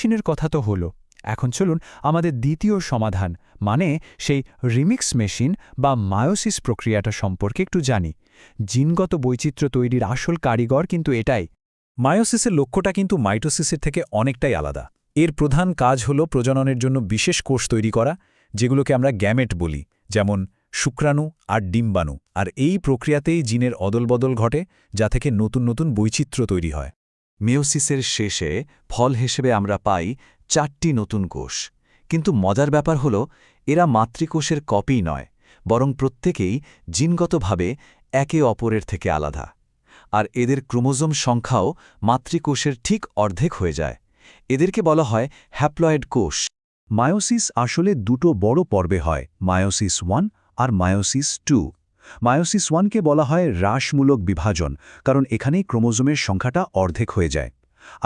মেশিনের কথা তো হলো, এখন চলুন আমাদের দ্বিতীয় সমাধান মানে সেই রিমিক্স মেশিন বা মায়োসিস প্রক্রিয়াটা সম্পর্কে একটু জানি। জিনগত বৈচিত্র্য তৈরির আসল কারিগর কিন্তু এটাই। মায়োসিসের লক্ষ্যটা কিন্তু মাইটোসিসের থেকে অনেকটাই আলাদা। এর প্রধান কাজ হল প্রজননের জন্য বিশেষ কোষ তৈরি করা, যেগুলোকে আমরা গ্যামেট বলি, যেমন শুক্রাণু আর ডিম্বাণু। আর এই প্রক্রিয়াতেই জিনের অদলবদল ঘটে, যা থেকে নতুন নতুন বৈচিত্র্য তৈরি হয়। মেয়োসিসের শেষে ফল হিসেবে আমরা পাই 4টি নতুন কোষ। কিন্তু মজার ব্যাপার হল এরা মাতৃকোষের কপি নয়, বরং প্রত্যেকেই জিনগতভাবে একে অপরের থেকে আলাদা। আর এদের ক্রোমোজোম সংখ্যাও মাতৃকোষের ঠিক অর্ধেক হয়ে যায়। এদেরকে বলা হয় হ্যাপ্লয়েড কোষ। মায়োসিস আসলে দুটো বড় পর্বে হয়, মায়োসিস 1 আর মায়োসিস 2। মায়োসিস 1কে বলা হয় হ্রাসমূলক বিভাজন, কারণ এখানেই ক্রোমোজোমের সংখ্যাটা অর্ধেক হয়ে যায়।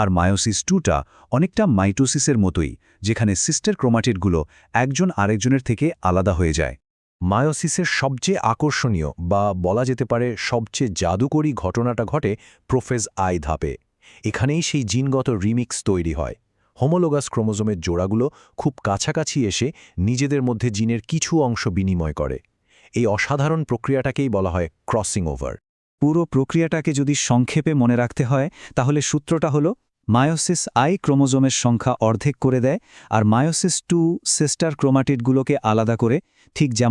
আর মায়োসিস 2টা অনেকটা মাইটোসিসের মতোই, যেখানে সিস্টার ক্রোমাটিডগুলো একজন আরেকজনের থেকে আলাদা হয়ে যায়। মায়োসিসের সবচেয়ে আকর্ষণীয় বা বলা যেতে পারে সবচেয়ে জাদুকরী ঘটনাটা ঘটে প্রোফেজ আই ধাপে। এখানেই সেই জিনগত রিমিক্স তৈরি হয়। হোমোলোগাস ক্রোমোজোমের জোড়াগুলো খুব কাছাকাছি এসে নিজেদের মধ্যে জিনের কিছু অংশ বিনিময় করে। এই অসাধারণ প্রক্রিয়াটাকেই বলা হয় ক্রসিং ওভার। পুরো প্রক্রিয়াটাকে যদি সংক্ষেপে মনে রাখতে হয় তাহলে সূত্রটা হলো মায়োসিস আই ক্রোমোজোমের সংখ্যা অর্ধেক করে দেয় আর মায়োসিস 2 সিস্টার ক্রোমাটিডগুলোকে আলাদা করে, ঠিক যেমন